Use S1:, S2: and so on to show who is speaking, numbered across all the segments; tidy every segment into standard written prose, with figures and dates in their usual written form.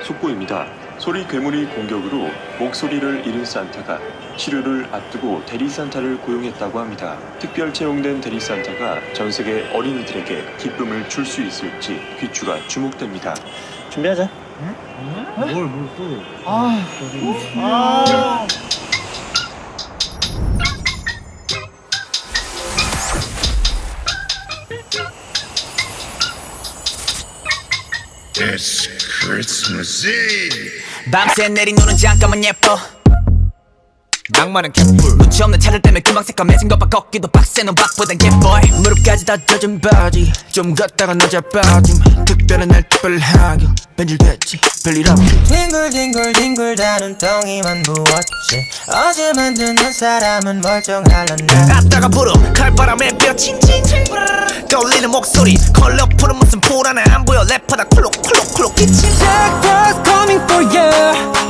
S1: 속보입니다. 소리 괴물이 공격으로 목소리를 잃은 산타가 치료를 앞두고 대리산타를 고용했다고 합니다. 특별 채용된 대리산타가 전 세계 어린이들에게 기쁨을 줄 수 있을지 귀추가 주목됩니다.
S2: 준비하자.
S3: 뭘 또?
S4: It's Christmas Eve.
S5: 밤새 내린 눈은 잠깐만 예뻐.
S3: 낭만은 개뿔.
S5: 눈치 없는 차를 때문에 금방 새까매진 것봐. 걷기도 빡세는 밥보단 개뻘. 무릎까지 다 젖은 바지 좀 걷다가 늦어 빠짐. 특별한 날 특별하게 변질됐지 별일 없지.
S6: 뒹굴뒹굴 다는 덩이만 부었지. 어제 만드는 사람은 멀쩡할란다.
S5: 아따가 불어 칼바람에 뼈 칭칭칭 떠올리는 목소리 컬러풀은 무슨 불안해 안 보여. 래퍼다 쿨룩쿨룩쿨룩 기침.
S6: Jack Frost coming for you.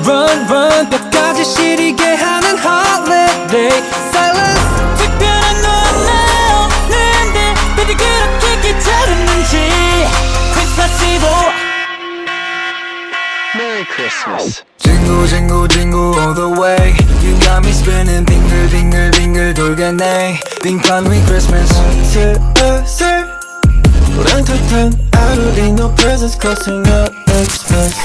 S6: Run run 뼈까지 시리게 하는 holiday. Silence. 특별한 넌 없는데 baby 그렇게 기다렸는지. Christmas Eve.
S2: Merry Christmas.
S6: Jingle jingle jingle all the way. You got me spinning 빙글 빙글 빙글 돌겠네. 빙판위 Christmas. 슬슬 우렁탕탕 I don't need no presents costing up Xmas.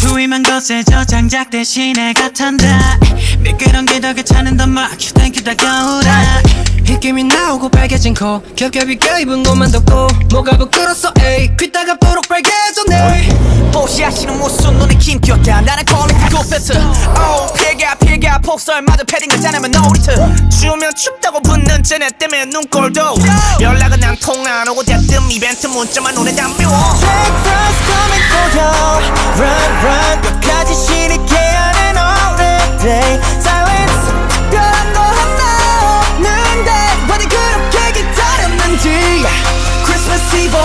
S7: 추위만 거세져 장작 대신에 같한다. 미끄럼 기덕에 차는 더 막 땡큐 다가오라.
S6: 힉김이 나오고 빨개진 코 겹겹이 껴입은 것만 덮고 뭐가 부끄러웠어 에이 귀따가 도록 빨개졌네.
S5: 뽀시하시는 무슨 눈에 김 꼈다. 나는 calling good better. 피해가 폭설마저 패딩을 짜내면 놀이터. 추우면 춥다고 붙는 쟤네 때문에 눈꼴도. 연락은 안 통화 안 오고 대뜸 이벤트 문자만 눈에 담겨.
S6: Jack Frost coming for you. Run run 끝까지 시리게 하는 holiday. Silence 특별한 거 하나 없는데 어디 그렇게 기다렸는지. Christmas Eve.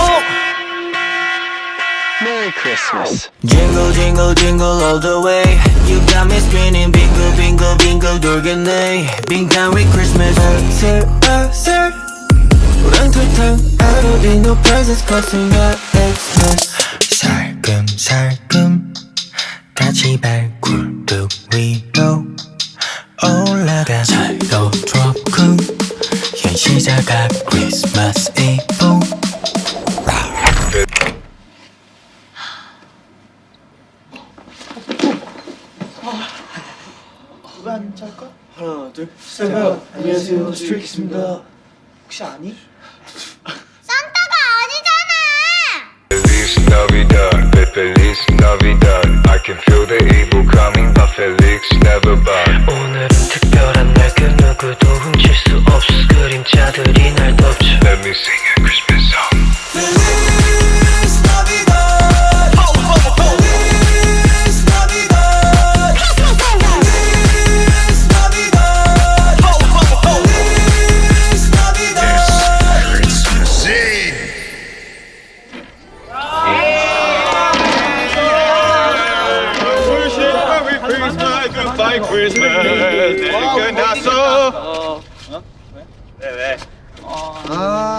S2: Merry Christmas.
S6: Jingle jingle jingle all the way. You got me spinning bingle bingle bingle 돌겠네. 빙판 with Christmas. 슬슬 우렁탕탕 I don't need no presents costing up Xmas. 살금살금 같이 발굴뚝 위로 올라가. 살도 트로크 현시자가 Christmas Eve.
S2: 하나, 둘, 셋. 안녕하세요, 스트레이키즈입니다. 혹시 아니?
S4: Feliz Navidad, Feliz Navidad. I can feel the evil coming, but Felix never bought.
S8: 오늘은 특별한 날 그 누구도 훔칠 수 없어. 그림자들이 날 덮쳐.
S4: Let me sing a Christmas song.
S6: Feliz Navidad. Ho ho ho. Feliz Navidad. Feliz Navidad. Ho ho ho. Feliz Navidad.
S4: Christmas Eve.
S3: Goodbye Christmas. 끝났어.
S2: 아.